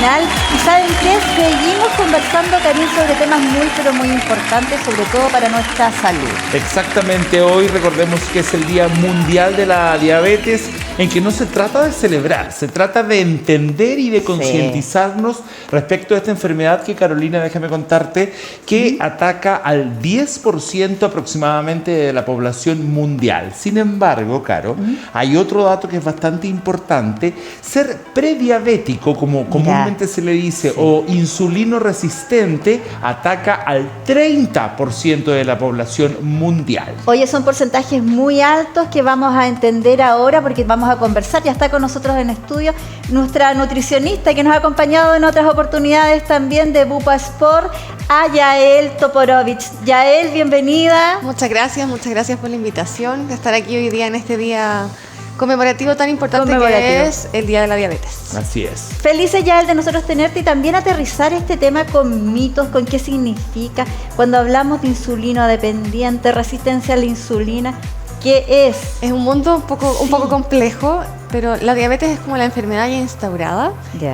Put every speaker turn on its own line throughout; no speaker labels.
final. ¿Y saben qué? Seguimos conversando, Karin, sobre temas muy, pero muy importantes, sobre todo para nuestra salud.
Exactamente, hoy recordemos que es el Día Mundial de la Diabetes, en que no se trata de celebrar, se trata de entender y de concientizarnos respecto a esta enfermedad que, Carolina, déjame contarte, que ataca al 10% aproximadamente de la población mundial. Sin embargo, Caro, hay otro dato que es bastante importante: ser prediabético, como comúnmente se le dice, o insulino resistente, ataca al 30% de la población mundial.
Oye, son porcentajes muy altos que vamos a entender ahora porque vamos a conversar. Ya está con nosotros en estudio nuestra nutricionista que nos ha acompañado en otras oportunidades también de Bupa Sport, a Yael Toporovich. Yael, bienvenida.
Muchas gracias por la invitación de estar aquí hoy día en este día conmemorativo tan importante que es el Día de la Diabetes.
Así es.
Felices, Yael, de nosotros tenerte y también aterrizar este tema con mitos, con qué significa cuando hablamos de insulino dependiente, resistencia a la insulina. ¿Qué es?
Es un mundo un poco complejo, pero la diabetes es como la enfermedad ya instaurada.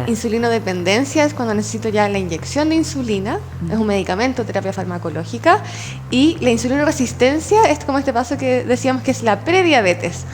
Insulinodependencia es cuando necesito ya la inyección de insulina, es un medicamento, terapia farmacológica. Y la insulinoresistencia es como este paso que decíamos que es la prediabetes.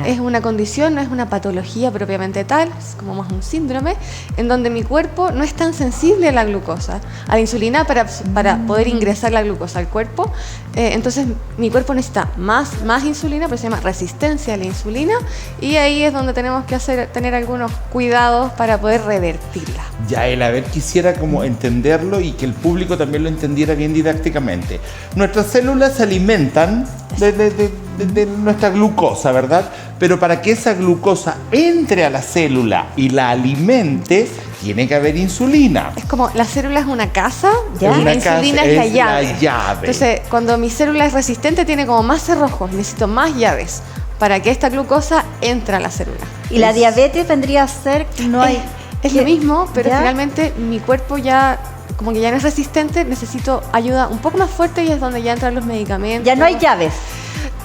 Es una condición, no es una patología propiamente tal, es como más un síndrome, en donde mi cuerpo no es tan sensible a la glucosa, a la insulina para poder ingresar la glucosa al cuerpo. Entonces mi cuerpo necesita más insulina, pero se llama resistencia a la insulina, y ahí es donde tenemos que tener algunos cuidados para poder revertirla.
Yael, a ver, quisiera como entenderlo y que el público también lo entendiera bien didácticamente. Nuestras células se alimentan de nuestra glucosa, ¿verdad? Pero para que esa glucosa entre a la célula y la alimente, tiene que haber insulina.
Es como la célula es una casa, y la insulina es la llave. Entonces, cuando mi célula es resistente, tiene como más cerrojos, necesito más llaves para que esta glucosa entre a la célula.
Y la diabetes vendría a ser que no hay...
Es lo mismo, pero finalmente mi cuerpo ya como que ya no es resistente, necesito ayuda un poco más fuerte, y es donde ya entran los medicamentos.
Ya no hay llaves.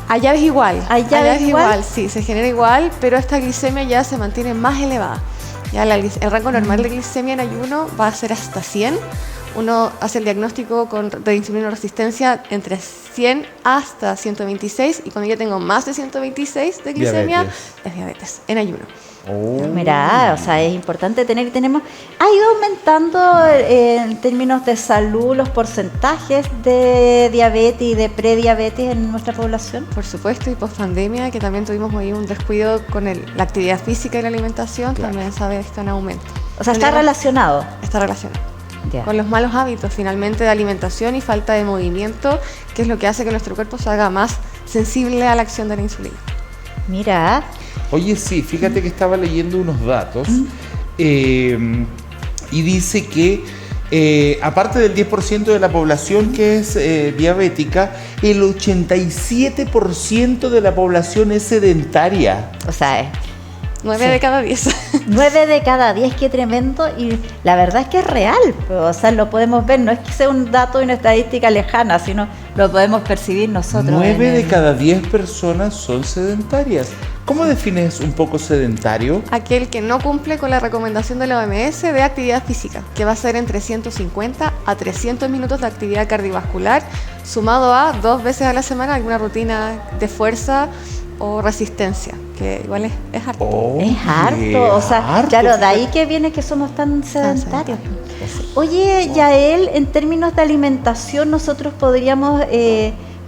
Hay llaves igual.
¿Hay llaves igual?
Sí, se genera igual, pero esta glicemia ya se mantiene más elevada. Ya el rango normal de glicemia en ayuno va a ser hasta 100. Uno hace el diagnóstico de insulinoresistencia entre 100 hasta 126, y cuando yo tengo más de 126 de glicemia, es diabetes en ayuno.
Mira, o sea, es importante tener, ha ido aumentando en términos de salud los porcentajes de diabetes y de prediabetes en nuestra población.
Por supuesto, y post pandemia, que también tuvimos ahí un descuido con la actividad física y la alimentación, también sabe esto en aumento.
O sea, está relacionado.
Está relacionado. Con los malos hábitos finalmente de alimentación y falta de movimiento, que es lo que hace que nuestro cuerpo se haga más sensible a la acción de la insulina.
Mira.
Oye, sí, fíjate que estaba leyendo unos datos y dice que aparte del 10% de la población que es diabética, el 87% de la población es sedentaria.
O sea,
9 de cada 10.
9 de cada 10, qué tremendo. Y la verdad es que es real. O sea, lo podemos ver. No es que sea un dato y una estadística lejana, sino lo podemos percibir nosotros.
9 de cada 10 personas son sedentarias. ¿Cómo defines un poco sedentario?
Aquel que no cumple con la recomendación de la OMS de actividad física, que va a ser entre 150 a 300 minutos de actividad cardiovascular, sumado a 2 veces a la semana alguna rutina de fuerza o resistencia, que igual es harto.
Es harto, o sea, claro, de ahí que viene que somos tan sedentarios. Oye, Yael, en términos de alimentación, nosotros podríamos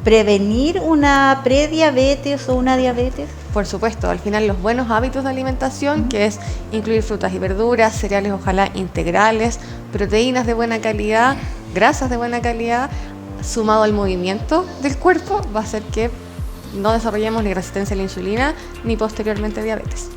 prevenir una prediabetes o una diabetes.
Por supuesto, al final los buenos hábitos de alimentación, que es incluir frutas y verduras, cereales ojalá integrales, proteínas de buena calidad, grasas de buena calidad, sumado al movimiento del cuerpo, va a hacer que no desarrollemos ni resistencia a la insulina ni posteriormente diabetes.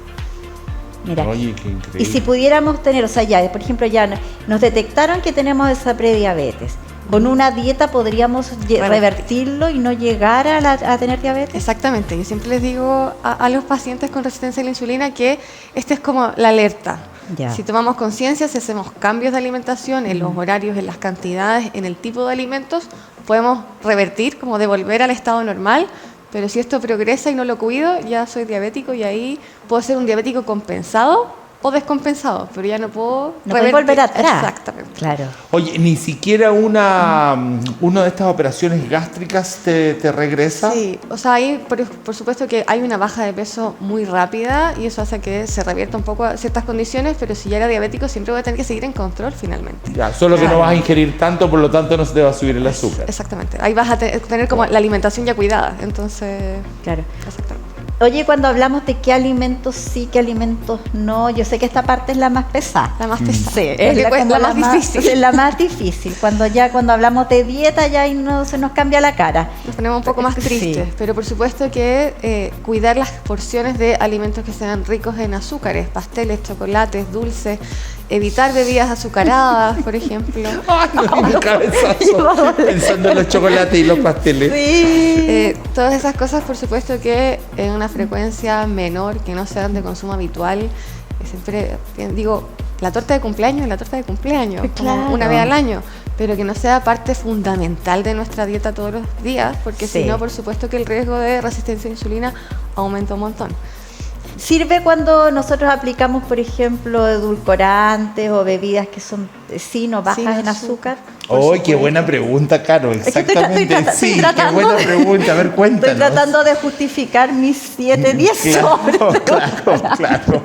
Mira,
oye, qué increíble.
Y si pudiéramos tener, o sea, ya, por ejemplo, ya nos detectaron que tenemos esa prediabetes, ¿con una dieta podríamos revertirlo y no llegar a tener diabetes?
Exactamente, yo siempre les digo a los pacientes con resistencia a la insulina que esta es como la alerta. Si tomamos conciencia, si hacemos cambios de alimentación en los horarios, en las cantidades, en el tipo de alimentos, podemos revertir, como devolver al estado normal. Pero si esto progresa y no lo cuido, ya soy diabético, y ahí puedo ser un diabético compensado o descompensados, pero ya no puedo
volver atrás.
Exactamente.
Claro.
Oye, ni siquiera una de estas operaciones gástricas te regresa.
Sí, o sea, ahí por supuesto que hay una baja de peso muy rápida y eso hace que se revierta un poco a ciertas condiciones, pero si ya era diabético siempre voy a tener que seguir en control finalmente.
Ya, solo que no vas a ingerir tanto, por lo tanto no se te va a subir el azúcar.
Exactamente, ahí vas a tener como la alimentación ya cuidada, entonces...
Claro.
Exactamente.
Oye, cuando hablamos de qué alimentos sí, qué alimentos no, yo sé que esta parte es la más pesada.
La más pesada.
Sí, es
la más difícil.
Es la más difícil. Cuando hablamos de dieta ya ahí no se nos cambia la cara.
Nos ponemos un poco más tristes, sí. Pero por supuesto que cuidar las porciones de alimentos que sean ricos en azúcares, pasteles, chocolates, dulces, evitar bebidas azucaradas, por ejemplo.
¡Ay, no, mi cabezazo! Pensando en los chocolates y los pasteles.
Sí.
Todas esas cosas, por supuesto que en una frecuencia menor, que no sean de consumo habitual. Siempre digo, la torta de cumpleaños es la torta de cumpleaños,
claro.
Como una vez al año, pero que no sea parte fundamental de nuestra dieta todos los días, porque
sí.
si no, por supuesto que el riesgo de resistencia a la insulina aumenta un montón.
¿Sirve cuando nosotros aplicamos, por ejemplo, edulcorantes o bebidas que son bajas en azúcar?
¡Ay, qué buena pregunta, Caro! Exactamente.
Estoy tratando
qué buena pregunta. A ver, cuéntanos.
Estoy tratando de justificar mis 7-10 sobres.
Claro.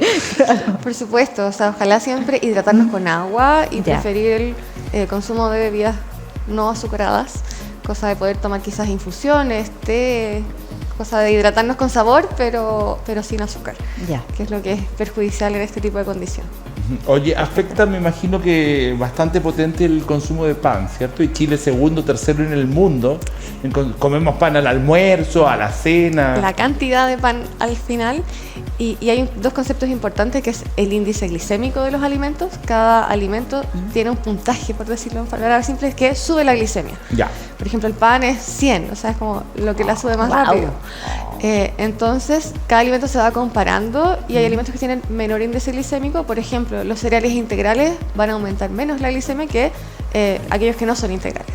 Por supuesto, o sea, ojalá siempre hidratarnos con agua y preferir el consumo de bebidas no azucaradas, cosa de poder tomar quizás infusiones, té, cosa de hidratarnos con sabor, pero sin azúcar, que es lo que es perjudicial en este tipo de condición.
Oye, afecta, me imagino que bastante potente el consumo de pan, ¿cierto? Y Chile segundo, tercero en el mundo. Comemos pan al almuerzo, a la cena.
La cantidad de pan al final. Y hay dos conceptos importantes, que es el índice glicémico de los alimentos. Cada alimento tiene un puntaje, por decirlo en palabras simples, que sube la glicemia.
Ya.
Por ejemplo, el pan es 100, o sea, es como lo que la sube más rápido. Entonces, cada alimento se va comparando y hay alimentos que tienen menor índice glicémico. Por ejemplo, los cereales integrales van a aumentar menos la glicemia que aquellos que no son integrales.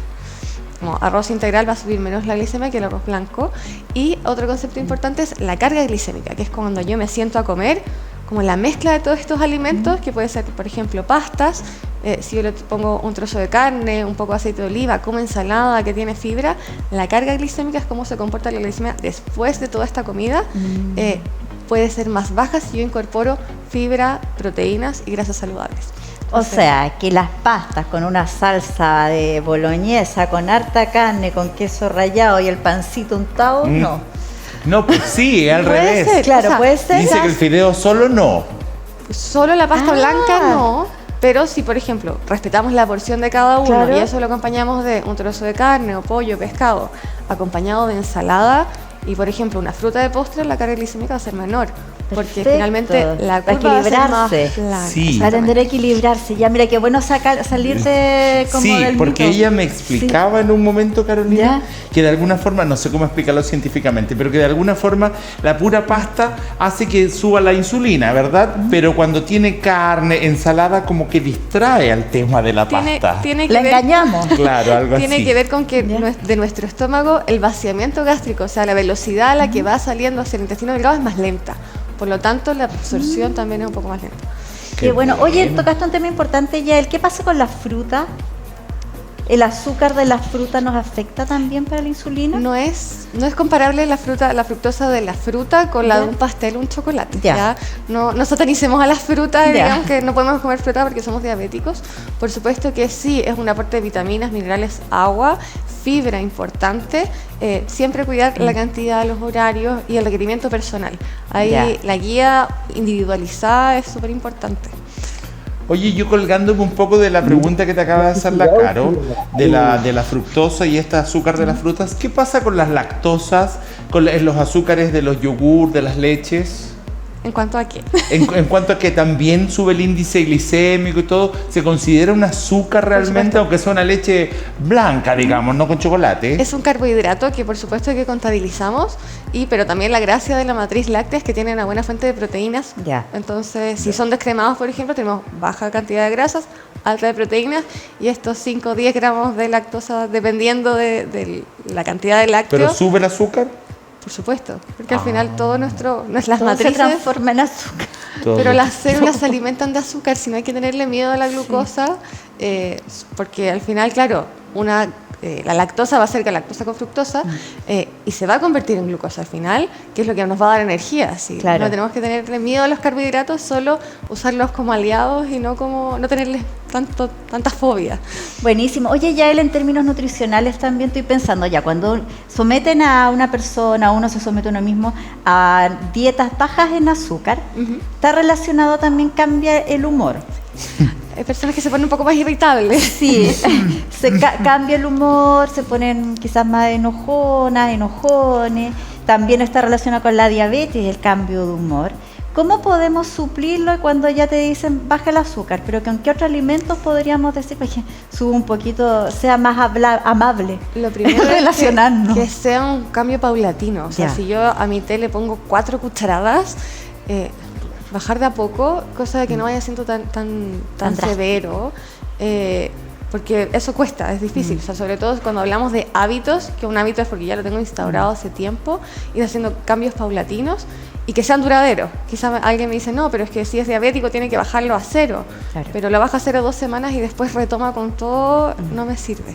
Como arroz integral va a subir menos la glicemia que el arroz blanco. Y otro concepto importante es la carga glicémica, que es cuando yo me siento a comer, como la mezcla de todos estos alimentos, que puede ser, por ejemplo, pastas. Si yo le pongo un trozo de carne, un poco de aceite de oliva, como ensalada que tiene fibra, la carga glicémica es cómo se comporta la glicemia después de toda esta comida. Puede ser más baja si yo incorporo fibra, proteínas y grasas saludables.
O sea, que las pastas con una salsa de boloñesa, con harta carne, con queso rallado y el pancito untado, no.
No, pues sí, al revés.
Puede ser, claro, puede ser.
Dice que el fideo solo no.
Solo la pasta blanca no, pero si, por ejemplo, respetamos la porción de cada uno y eso lo acompañamos de un trozo de carne o pollo, pescado, acompañado de ensalada y, por ejemplo, una fruta de postre, la carga glicémica va a ser menor. Porque finalmente la curva va a ser más plana.
Sí. Para tender a equilibrarse. Ya, mira, qué bueno salir de como del
porque
mito.
ella me explicaba en un momento, Carolina, que de alguna forma, no sé cómo explicarlo científicamente, pero que de alguna forma la pura pasta hace que suba la insulina, ¿verdad? Pero cuando tiene carne, ensalada, como que distrae al tema de la pasta.
La engañamos.
Claro, algo así.
Tiene que ver con que de nuestro estómago el vaciamiento gástrico, o sea, la velocidad a la que va saliendo hacia el intestino delgado es más lenta. Por lo tanto, la absorción también es un poco más lenta.
Qué bueno. Oye, tocaste un tema importante, Yael. ¿Qué pasa con la fruta? ¿El azúcar de la fruta nos afecta también para la insulina?
No es comparable la fructosa de la fruta con la de un pastel o un chocolate. ¿Ya? No satanicemos a las frutas, digamos que no podemos comer fruta porque somos diabéticos. Por supuesto que sí, es un aporte de vitaminas, minerales, agua, fibra importante. Siempre cuidar la cantidad, los horarios y el requerimiento personal. Ahí la guía individualizada es súper importante.
Oye, yo colgándome un poco de la pregunta que te acaba de hacer la Caro, de la fructosa y este azúcar de las frutas, ¿qué pasa con las lactosas, con los azúcares de los yogur, de las leches?
¿En cuanto a qué?
En cuanto a que también sube el índice glicémico y todo, ¿se considera un azúcar realmente, aunque sea una leche blanca, digamos, no con chocolate?
Es un carbohidrato que por supuesto que contabilizamos, pero también la gracia de la matriz láctea es que tiene una buena fuente de proteínas. Entonces, si son descremados, por ejemplo, tenemos baja cantidad de grasas, alta de proteínas, y estos 5 o 10 gramos de lactosa, dependiendo de la cantidad de lácteos.
¿Pero sube el azúcar?
Por supuesto, porque al final todo las
todo
matrices
se transforma en azúcar.
pero las células se alimentan de azúcar, si no hay que tenerle miedo a la glucosa, porque al final, claro, la lactosa va a ser galactosa con fructosa y se va a convertir en glucosa al final, que es lo que nos va a dar energía. ¿Sí?
Claro.
No tenemos que tenerle miedo a los carbohidratos, solo usarlos como aliados y no tenerles tanta fobia.
Buenísimo. Oye, Yael, en términos nutricionales también estoy pensando ya, cuando someten a una persona, uno se somete a uno mismo a dietas bajas en azúcar, está relacionado también, cambia el humor.
Hay personas que se ponen un poco más irritables.
Sí, cambia el humor, se ponen quizás más enojonas, enojones. También está relacionado con la diabetes, el cambio de humor. ¿Cómo podemos suplirlo cuando ya te dicen baja el azúcar? Pero ¿con qué otros alimentos podríamos decir pues, que sube un poquito, sea más amable?
Lo primero es
relacionarnos.
Que sea un cambio paulatino. O sea, si yo a mi té le pongo 4 cucharadas, bajar de a poco, cosa de que no vaya siendo tan severo, porque eso cuesta, es difícil. O sea, sobre todo cuando hablamos de hábitos, que un hábito es porque ya lo tengo instaurado hace tiempo, ir haciendo cambios paulatinos y que sean duraderos. Quizás alguien me dice, no, pero es que si es diabético tiene que bajarlo a 0, pero lo baja a 0 2 semanas y después retoma con todo, no me sirve.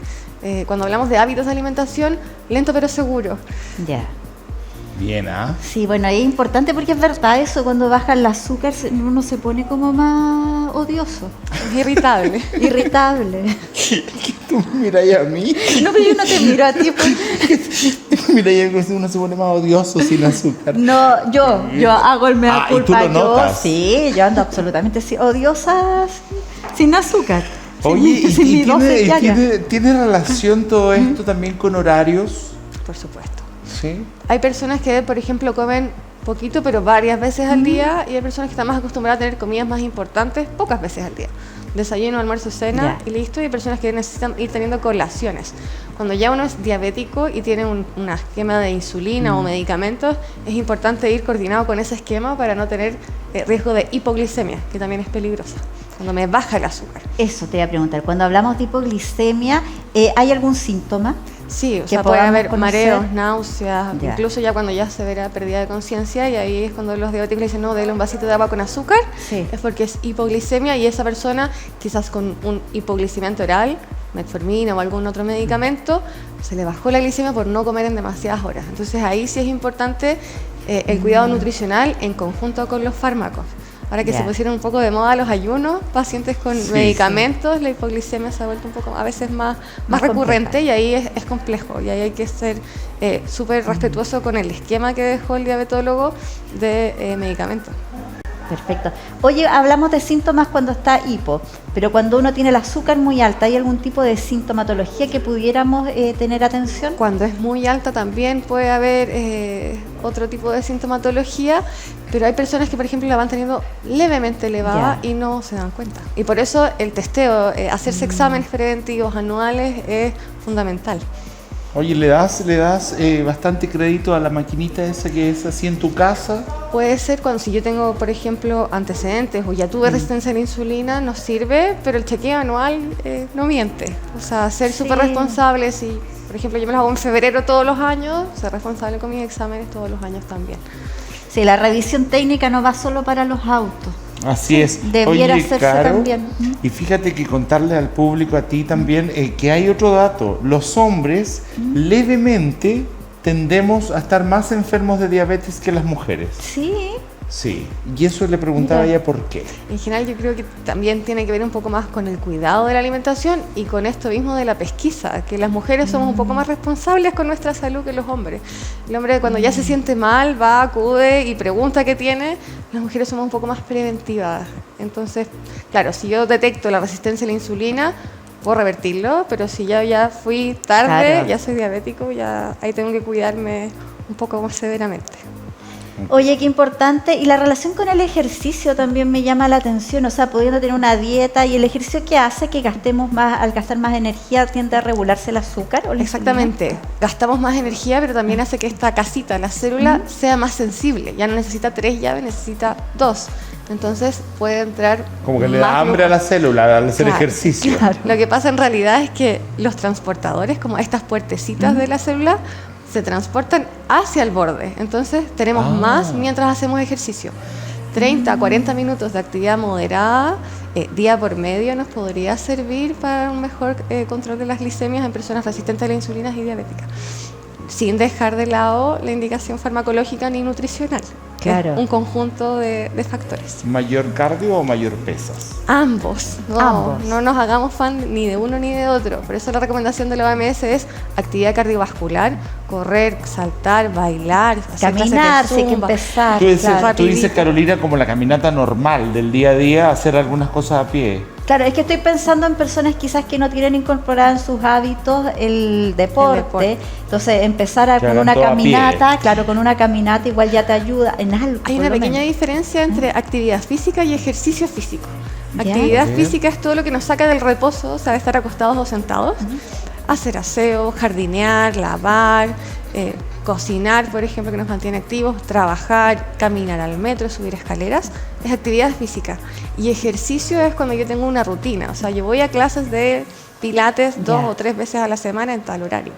Cuando hablamos de hábitos de alimentación, lento pero seguro.
Ya.
Bien, ¿ah?
Sí, bueno, es importante porque es verdad eso, cuando baja el azúcar uno se pone como más odioso.
Es irritable.
Irritable.
Tú me miras a mí.
No, pero yo no te miro a ti. Pues.
Mira, uno se pone más odioso sin azúcar.
No, yo hago el mea culpa.
¿Y tú lo notas?
Sí, yo ando absolutamente odiosa sin azúcar.
Oye,
¿y
tiene relación todo esto también con horarios?
Por supuesto.
Sí.
Hay personas que, por ejemplo, comen poquito, pero varias veces al día, y hay personas que están más acostumbradas a tener comidas más importantes pocas veces al día. Desayuno, almuerzo, cena y listo. Y hay personas que necesitan ir teniendo colaciones. Cuando ya uno es diabético y tiene un esquema de insulina o medicamentos, es importante ir coordinado con ese esquema para no tener riesgo de hipoglicemia, que también es peligrosa, cuando me baja el azúcar.
Eso te iba a preguntar. Cuando hablamos de hipoglicemia, ¿hay algún síntoma?
Sí, o sea, puede haber mareos, náuseas, incluso ya cuando ya se verá pérdida de conciencia, y ahí es cuando los diabéticos le dicen, no, dele un vasito de agua con azúcar, es porque es hipoglicemia, y esa persona quizás con un hipoglicemiante oral, metformina o algún otro medicamento, se le bajó la glicemia por no comer en demasiadas horas. Entonces ahí sí es importante el cuidado nutricional en conjunto con los fármacos. Ahora que se pusieron un poco de moda los ayunos, pacientes con medicamentos, la hipoglicemia se ha vuelto un poco a veces más recurrente, y ahí es complejo, y ahí hay que ser súper respetuoso con el esquema que dejó el diabetólogo de medicamentos.
Perfecto. Oye, hablamos de síntomas cuando está hipo, pero cuando uno tiene el azúcar muy alta, ¿hay algún tipo de sintomatología que pudiéramos tener atención?
Cuando es muy alta también puede haber otro tipo de sintomatología, pero hay personas que, por ejemplo, la van teniendo levemente elevada y no se dan cuenta. Y por eso el testeo, hacerse exámenes preventivos anuales es fundamental.
Oye, ¿le das bastante crédito a la maquinita esa que es así en tu casa?
Puede ser si yo tengo, por ejemplo, antecedentes o ya tuve resistencia a la insulina, nos sirve, pero el chequeo anual no miente. O sea, ser súper responsable. Si, por ejemplo, yo me lo hago en febrero todos los años, ser responsable con mis exámenes todos los años también.
Sí, la revisión técnica no va solo para los autos.
Así es.
Debiera hacerse
Caro,
también.
Y fíjate que contarle al público, a ti también, que hay otro dato. Los hombres levemente tendemos a estar más enfermos de diabetes que las mujeres.
Sí.
Sí, y eso le preguntaba a ella por qué.
En general yo creo que también tiene que ver un poco más con el cuidado de la alimentación y con esto mismo de la pesquisa, que las mujeres somos un poco más responsables con nuestra salud que los hombres. El hombre cuando ya se siente mal va, acude y pregunta qué tiene, las mujeres somos un poco más preventivas. Entonces, claro, si yo detecto la resistencia a la insulina, puedo revertirlo, pero si ya fui tarde, ya soy diabético, ya ahí tengo que cuidarme un poco más severamente.
Oye, qué importante. Y la relación con el ejercicio también me llama la atención. O sea, pudiendo tener una dieta y el ejercicio que hace que gastemos más, al gastar más energía, tiende a regularse el azúcar. ¿O
exactamente. Gastamos más energía, pero también hace que esta casita, la célula, sea más sensible. Ya no necesita 3 llaves, necesita 2. Entonces puede entrar.
Como que le da hambre a la célula al hacer ejercicio.
Claro. Lo que pasa en realidad es que los transportadores, como estas puertecitas de la célula, se transportan hacia el borde. Entonces tenemos más mientras hacemos ejercicio. 30 a 40 minutos de actividad moderada día por medio nos podría servir para un mejor control de las glicemias en personas resistentes a la insulina y diabéticas, sin dejar de lado la indicación farmacológica ni nutricional.
Claro.
Es un conjunto de factores.
¿Mayor cardio o mayor pesas?
Ambos. No nos hagamos fan ni de uno ni de otro. Por eso la recomendación de la OMS es actividad cardiovascular, correr, saltar, bailar,
caminar, sí, que empezar.
Tú dices, Carolina, como la caminata normal del día a día, hacer algunas cosas a pie.
Claro, es que estoy pensando en personas quizás que no tienen incorporado en sus hábitos el deporte. Entonces, empezar con una caminata, claro, con una caminata igual ya te ayuda en algo.
Hay una pequeña diferencia entre actividad física y ejercicio físico. Actividad física es todo lo que nos saca del reposo, o sea, de estar acostados o sentados. Hacer aseo, jardinear, lavar, cocinar, por ejemplo, que nos mantiene activos, trabajar, caminar al metro, subir escaleras, es actividad física. Y ejercicio es cuando yo tengo una rutina, o sea, yo voy a clases de pilates 2 o 3 veces a la semana en tal horario.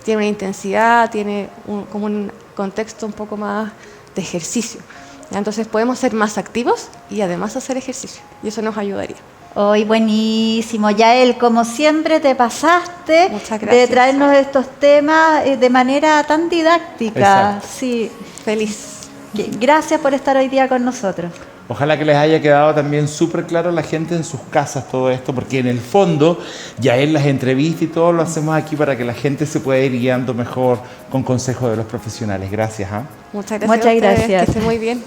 Tiene una intensidad, tiene como un contexto un poco más de ejercicio. Entonces podemos ser más activos y además hacer ejercicio, y eso nos ayudaría.
Hoy buenísimo, Yael, como siempre te pasaste de traernos estos temas de manera tan didáctica.
Exacto.
Sí.
Feliz.
Gracias por estar hoy día con nosotros.
Ojalá que les haya quedado también súper claro a la gente en sus casas todo esto, porque en el fondo, Yael, las entrevistas y todo lo hacemos aquí para que la gente se pueda ir guiando mejor con consejos de los profesionales. Gracias.
Muchas gracias. Muchas gracias. Que esté muy bien.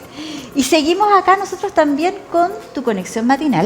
Y seguimos acá nosotros también con Tu Conexión Matinal.